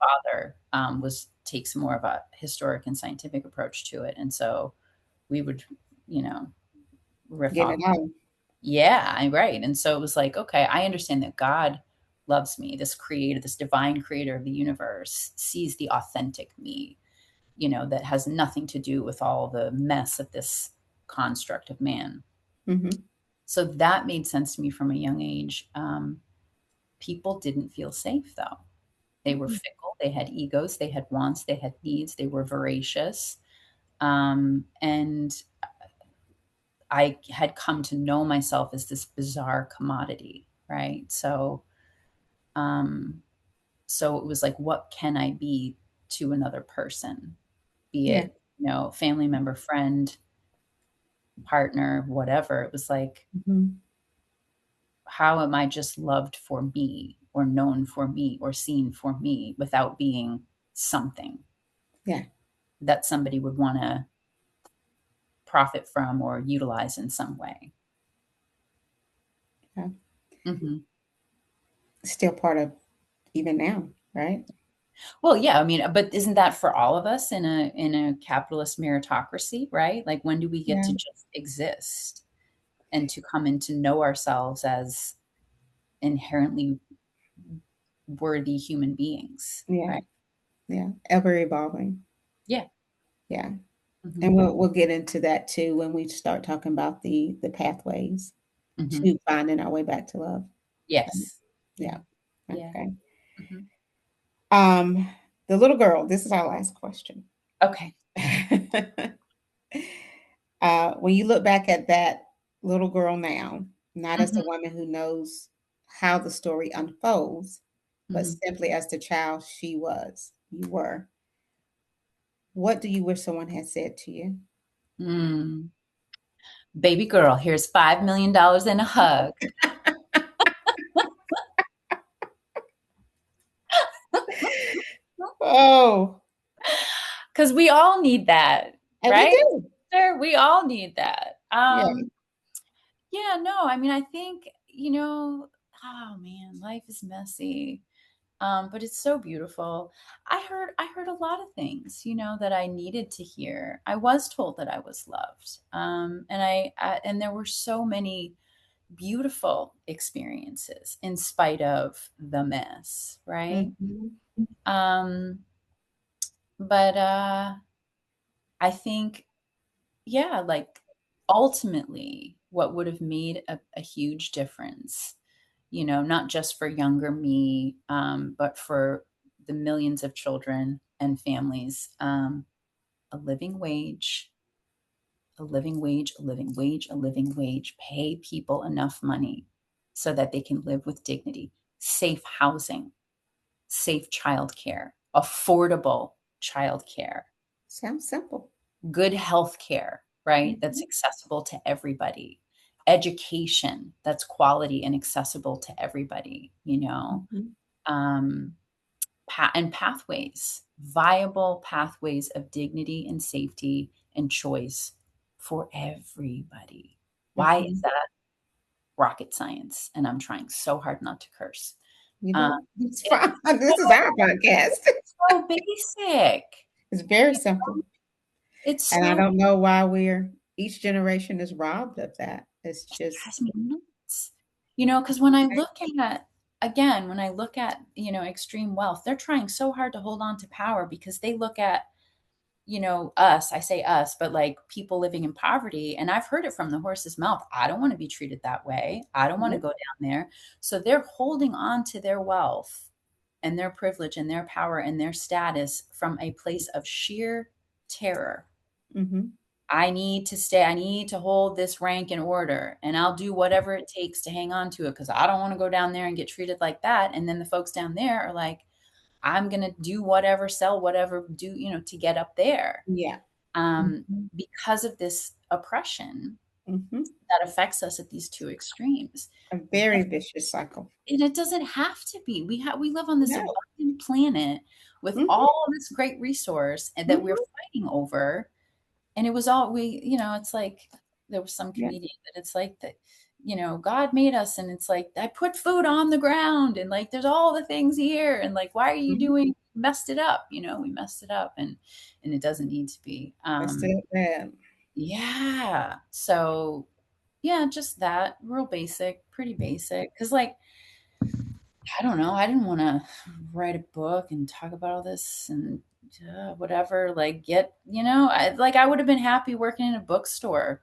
Speaker 2: father was takes more of a historic and scientific approach to it. And so we would, you know, riff
Speaker 1: Get
Speaker 2: off.
Speaker 1: it out.
Speaker 2: Yeah, right. And so it was like, okay, I understand that God loves me, this creator, this divine creator of the universe, sees the authentic me, that has nothing to do with all the mess of this construct of man.
Speaker 1: Hmm.
Speaker 2: So that made sense to me from a young age. People didn't feel safe, though. They were fickle, they had egos, they had wants, they had needs, they were voracious. And I had come to know myself as this bizarre commodity, right? Um, so it was like, what can I be to another person? Be
Speaker 1: Yeah.
Speaker 2: it, family member, friend, partner, whatever. It was like,
Speaker 1: Hmm.
Speaker 2: how am I just loved for me, or known for me, or seen for me, without being something
Speaker 1: Yeah.
Speaker 2: that somebody would want to profit from or utilize in some way?
Speaker 1: Yeah.
Speaker 2: Hmm.
Speaker 1: Still part of even now, right?
Speaker 2: Well, yeah, I mean, but isn't that for all of us in a capitalist meritocracy, right? Like, when do we get
Speaker 1: Yeah.
Speaker 2: to just exist and to come in to know ourselves as inherently worthy human beings,
Speaker 1: Yeah.
Speaker 2: right?
Speaker 1: Yeah. Ever evolving.
Speaker 2: Yeah.
Speaker 1: Yeah.
Speaker 2: Hmm.
Speaker 1: And we'll get into that too when we start talking about the pathways
Speaker 2: Hmm.
Speaker 1: to finding our way back to love.
Speaker 2: Yes.
Speaker 1: Yeah.
Speaker 2: Yeah. Yeah.
Speaker 1: Okay.
Speaker 2: Hmm.
Speaker 1: Um, the little girl, this is our last question.
Speaker 2: Okay.
Speaker 1: When you look back at that little girl now, not as a
Speaker 2: Hmm.
Speaker 1: woman who knows how the story unfolds, but
Speaker 2: Hmm.
Speaker 1: simply as the child you were, what do you wish someone had said to you?
Speaker 2: Mm. Baby girl, here's $5 million and a hug.
Speaker 1: Oh,
Speaker 2: Because we all need that,
Speaker 1: and we
Speaker 2: right?
Speaker 1: do.
Speaker 2: Sure, we all need that.
Speaker 1: Yeah.
Speaker 2: Yeah, no, I mean, I think, oh man, life is messy. But it's so beautiful. I heard a lot of things, that I needed to hear. I was told that I was loved. And there were so many beautiful experiences in spite of the mess, right?
Speaker 1: Mhm.
Speaker 2: Um, but I think, yeah, like, ultimately, what would have made a huge difference, not just for younger me, but for the millions of children and families. A living wage, a living wage, a living wage, a living wage. Pay people enough money so that they can live with dignity. Safe housing, safe childcare, affordable childcare,
Speaker 1: Sounds simple.
Speaker 2: good health care, right? That's
Speaker 1: Mhm.
Speaker 2: accessible to everybody. Education that's quality and accessible to everybody,
Speaker 1: Mhm.
Speaker 2: um, and pathways, viable pathways of dignity and safety and choice for everybody. Why is
Speaker 1: Mhm.
Speaker 2: that rocket science? And I'm trying so hard not to curse.
Speaker 1: You
Speaker 2: Um,
Speaker 1: know, it's
Speaker 2: it's
Speaker 1: fine. This is our podcast.
Speaker 2: so basic.
Speaker 1: It's very
Speaker 2: You
Speaker 1: simple.
Speaker 2: know, it's
Speaker 1: And I
Speaker 2: so
Speaker 1: don't know why each generation is robbed of that. It's just,
Speaker 2: drives me nuts. Because when I look at, again, when I look at, extreme wealth, they're trying so hard to hold on to power because they look at, us, I say us, but like people living in poverty. And I've heard it from the horse's mouth. I don't want to be treated that way. I don't want to
Speaker 1: yep.
Speaker 2: go down there. So they're holding on to their wealth and their privilege and their power and their status from a place of sheer terror.
Speaker 1: Hmm.
Speaker 2: I need to stay, I need to hold this rank in order, and I'll do whatever it takes to hang on to it because I don't want to go down there and get treated like that. And then the folks down there are like, I'm going to do whatever, sell whatever, do, to get up there.
Speaker 1: Yeah.
Speaker 2: Um,
Speaker 1: Hmm.
Speaker 2: because of this oppression
Speaker 1: Hmm.
Speaker 2: that affects us at these two extremes.
Speaker 1: A very vicious cycle.
Speaker 2: And it doesn't have to be. We live on this
Speaker 1: No.
Speaker 2: abundant planet with
Speaker 1: Hmm.
Speaker 2: all this great resource and that we're
Speaker 1: Hmm.
Speaker 2: fighting over. And it was all it's like there was some
Speaker 1: Yeah.
Speaker 2: comedian that it's like that, God made us and it's like I put food on the ground and like there's all the things here and like why are you
Speaker 1: Hmm.
Speaker 2: doing messed it up, we messed it up and it doesn't need to be.
Speaker 1: That's it, man.
Speaker 2: Yeah. So yeah, just that real basic, pretty basic. Cause like I don't know. I didn't want to write a book and talk about all this and whatever. Like, I would have been happy working in a bookstore,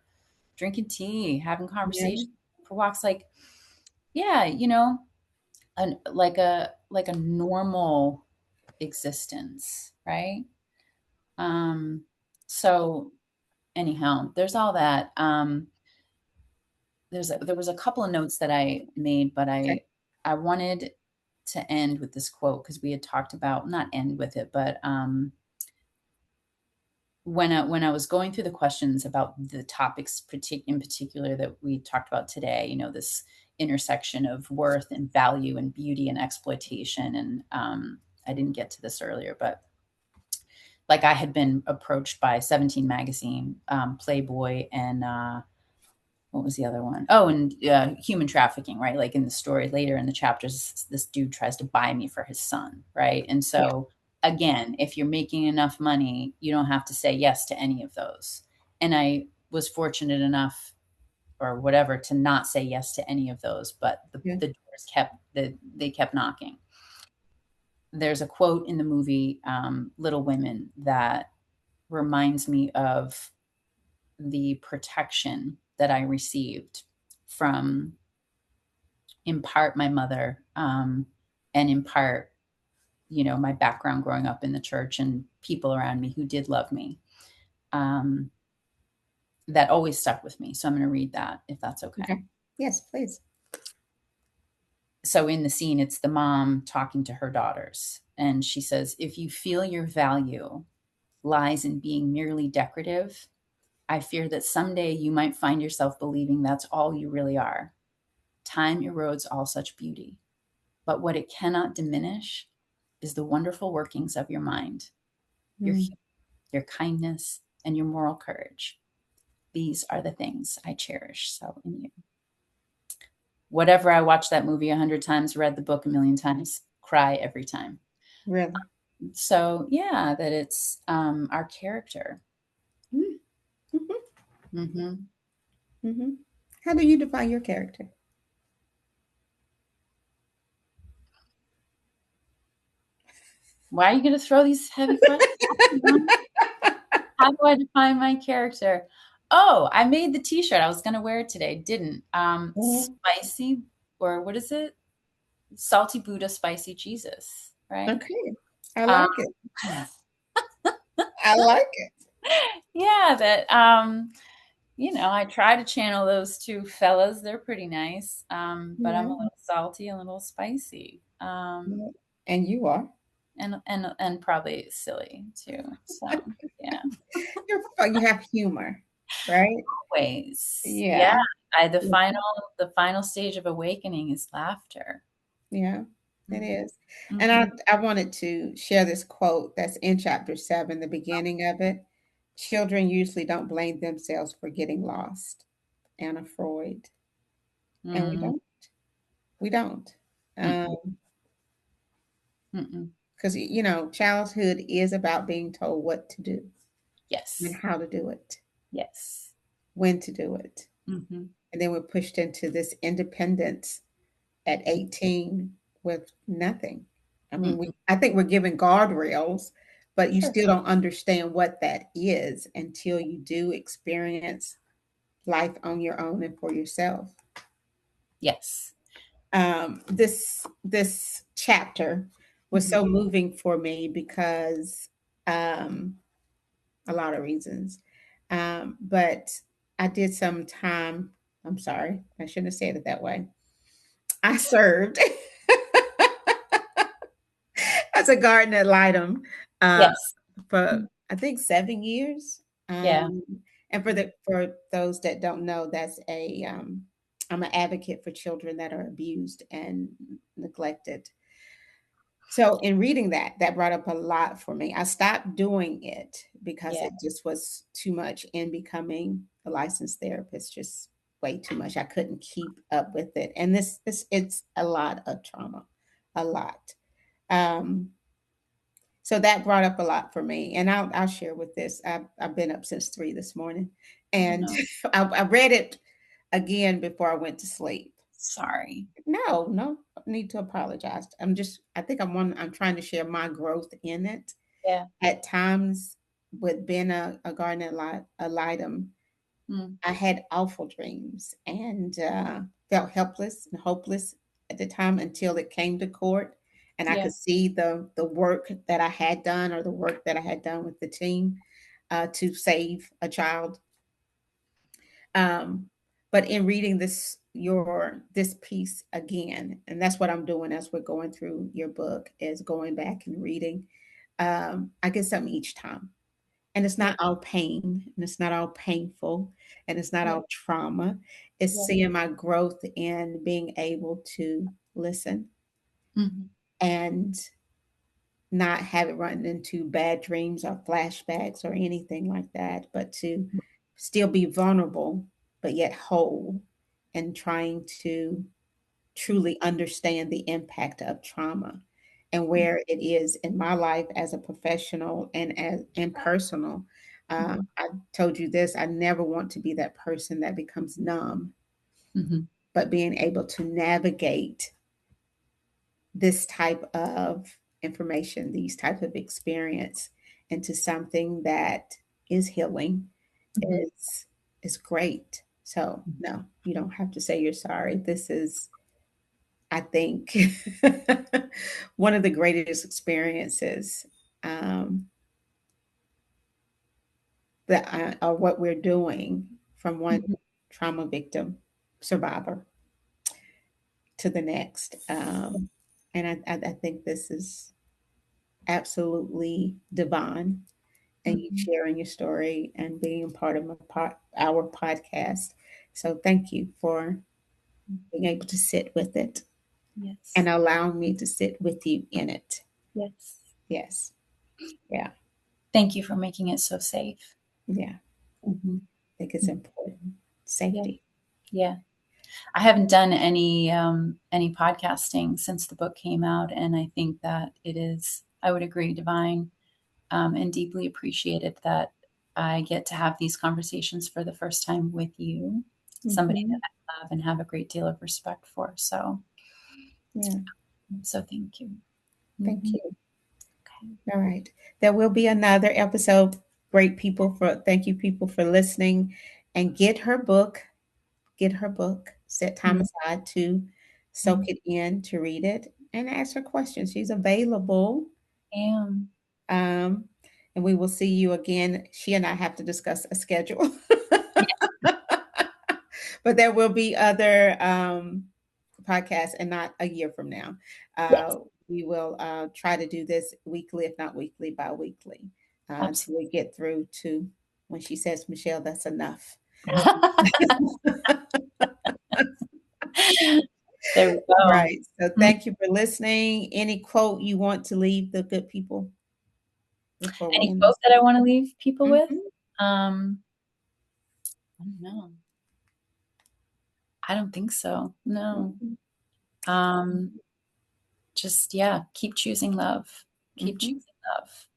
Speaker 2: drinking tea, having
Speaker 1: Yeah.
Speaker 2: conversations for walks. Like, yeah, like a normal existence, right? Um, so anyhow, there's all that. There was a couple of notes that I made, but
Speaker 1: Okay.
Speaker 2: I wanted to end with this quote because we had talked about not end with it, but when I was going through the questions about the topics in particular that we talked about today, this intersection of worth and value and beauty and exploitation, and I didn't get to this earlier, but like I had been approached by 17 magazine, Playboy, and what was the other one? Oh, and human trafficking, right? Like in the story later in the chapters, this dude tries to buy me for his son, right? And
Speaker 1: Yeah.
Speaker 2: so, again, if you're making enough money, you don't have to say yes to any of those. And I was fortunate enough, or whatever, to not say yes to any of those, but
Speaker 1: Yeah.
Speaker 2: the doors they kept knocking. There's a quote in the movie Little Women that reminds me of the protection that I received from, in part, my mother, and in part, my background growing up in the church and people around me who did love me. Um, that always stuck with me. So I'm going to read that if that's okay.
Speaker 1: Okay. Yes, please.
Speaker 2: So in the scene, it's the mom talking to her daughters. And she says, if you feel your value lies in being merely decorative, I fear that someday you might find yourself believing that's all you really are. Time erodes all such beauty. But what it cannot diminish is the wonderful workings of your mind, your
Speaker 1: Mm.
Speaker 2: your kindness, and your moral courage. These are the things I cherish so in you. Whatever, I watched that movie 100 times, read the book a million times, cry every time.
Speaker 1: Really.
Speaker 2: So yeah, that it's our character.
Speaker 1: Mm. Hmm.
Speaker 2: Hmm.
Speaker 1: Hmm. How do you define your character?
Speaker 2: Why are you going to throw these heavy questions? How do I define my character? Oh, I made the t-shirt. I was gonna wear it today. Didn't.
Speaker 1: Mhm.
Speaker 2: Spicy, or what is it? Salty Buddha Spicy Jesus, right?
Speaker 1: Okay. I
Speaker 2: Um,
Speaker 1: like it. I like it.
Speaker 2: yeah, that I try to channel those two fellas. They're pretty nice. But I'm a
Speaker 1: Yeah.
Speaker 2: little salty, a little spicy.
Speaker 1: Yeah. And you are.
Speaker 2: And probably silly too. So yeah.
Speaker 1: You have humor, right?
Speaker 2: Ways. Yeah.
Speaker 1: Yeah.
Speaker 2: I the final stage of awakening is laughter.
Speaker 1: Yeah, it
Speaker 2: Mhm.
Speaker 1: is. And
Speaker 2: Mhm.
Speaker 1: I wanted to share this quote that's in chapter 7, the beginning of it. Children usually don't blame themselves for getting lost. Anna Freud. And we
Speaker 2: Mm.
Speaker 1: don't. We don't.
Speaker 2: Mm-mm. Mm-mm.
Speaker 1: Because, childhood is about being told what to do and
Speaker 2: Yes.
Speaker 1: how to do it,
Speaker 2: Yes.
Speaker 1: when to do it.
Speaker 2: Mhm.
Speaker 1: And then we're pushed into this independence at 18 with nothing. I mean,
Speaker 2: Mm-mm.
Speaker 1: I think we're given guardrails, but you
Speaker 2: Sure.
Speaker 1: still don't understand what that is until you do experience life on your own and for yourself.
Speaker 2: Yes.
Speaker 1: This chapter was
Speaker 2: Mhm.
Speaker 1: so moving for me because um, a lot of reasons. But I did some time. I'm sorry, I shouldn't have said it that way. I served as a garden ad litem uh,
Speaker 2: Yes.
Speaker 1: for
Speaker 2: Mm.
Speaker 1: I think 7 years.
Speaker 2: Yeah.
Speaker 1: And for those that don't know, that's a I'm an advocate for children that are abused and neglected. So in reading that, that brought up a lot for me. I stopped doing it because
Speaker 2: Yeah.
Speaker 1: it just was too much in becoming a licensed therapist, just way too much. I couldn't keep up with it. And this it's a lot of trauma, a lot. Um, so that brought up a lot for me, and I'll share with this. I've been up since 3 this morning,
Speaker 2: Oh,
Speaker 1: and
Speaker 2: no.
Speaker 1: I read it again before I went to sleep.
Speaker 2: Sorry.
Speaker 1: No need to apologize. I think I'm trying to share my growth in it.
Speaker 2: Yeah.
Speaker 1: At times, with being a gardener a litem,
Speaker 2: Mm.
Speaker 1: I had awful dreams and felt helpless and hopeless at the time until it came to court, and I
Speaker 2: Yeah.
Speaker 1: could see the work that I had done or the work that I had done with the team to save a child. Um, but in reading this piece again, and that's what I'm doing as we're going through your book, is going back and reading. I get something each time. And it's
Speaker 2: Yeah.
Speaker 1: not all pain, and it's not all painful, and it's not
Speaker 2: Yeah.
Speaker 1: all trauma. It's
Speaker 2: Yeah.
Speaker 1: seeing my growth in being able to listen
Speaker 2: Mhm.
Speaker 1: and not have it run into bad dreams or flashbacks or anything like that, but to still be vulnerable, but yet whole, and trying to truly understand the impact of trauma and
Speaker 2: Mhm.
Speaker 1: where it is in my life as a professional and as and personal.
Speaker 2: Mhm.
Speaker 1: I told you this, I never want to be that person that becomes numb,
Speaker 2: Mhm.
Speaker 1: but being able to navigate this type of information, these type of experience into something that is healing
Speaker 2: Mhm.
Speaker 1: is is great. So no, you don't have to say you're sorry. This is, I think, one of the greatest experiences that are what we're doing from one
Speaker 2: Mhm.
Speaker 1: trauma victim survivor to the next. And I think this is absolutely divine. And you
Speaker 2: Mhm.
Speaker 1: sharing your story and being part of our podcast. So thank you for being able to sit with it and
Speaker 2: Yes.
Speaker 1: allowing me to sit with you in it.
Speaker 2: Yes.
Speaker 1: Yes. Yeah.
Speaker 2: Thank you for making it so safe.
Speaker 1: Yeah.
Speaker 2: Mhm.
Speaker 1: I think it's important.
Speaker 2: Yeah.
Speaker 1: Safety.
Speaker 2: Yeah. I haven't done any podcasting since the book came out, and I think that it is, I would agree, divine, and deeply appreciated that I get to have these conversations for the first time with you, somebody that
Speaker 1: Hmm.
Speaker 2: I love and have a great deal of respect for.
Speaker 1: Yeah.
Speaker 2: So thank you.
Speaker 1: Thank
Speaker 2: Mhm.
Speaker 1: you. All right. There will be another episode. Great people for thank you people for listening. and get her book. Get her book. Set time
Speaker 2: Mhm.
Speaker 1: aside to soak
Speaker 2: Mhm.
Speaker 1: it in, to read it, and ask her questions. She's available.
Speaker 2: Am.
Speaker 1: Um, and we will see you again. She and I have to discuss a schedule.
Speaker 2: Yes.
Speaker 1: But there will be other podcasts and not a year from now.
Speaker 2: Yes.
Speaker 1: We will try to do this weekly, if not weekly, bi weekly, until
Speaker 2: Absolutely.
Speaker 1: we get through to when she says, Michelle, that's enough.
Speaker 2: There we go.
Speaker 1: Right. So
Speaker 2: Mhm.
Speaker 1: thank you for listening. Any quote you want to leave the good people before we
Speaker 2: Any
Speaker 1: end
Speaker 2: quote
Speaker 1: this?
Speaker 2: that I want to leave people with?
Speaker 1: Mhm,
Speaker 2: Um, I don't know. I don't think so. No.
Speaker 1: mhm,
Speaker 2: Um, just yeah, keep choosing love. Keep
Speaker 1: mhm.
Speaker 2: choosing love.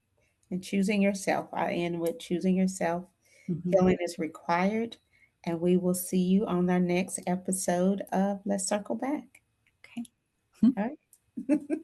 Speaker 1: And choosing yourself. I end with choosing yourself.
Speaker 2: Mhm.
Speaker 1: Healing is required. And we will see you on our next episode of Let's Circle Back.
Speaker 2: Okay.
Speaker 1: All right.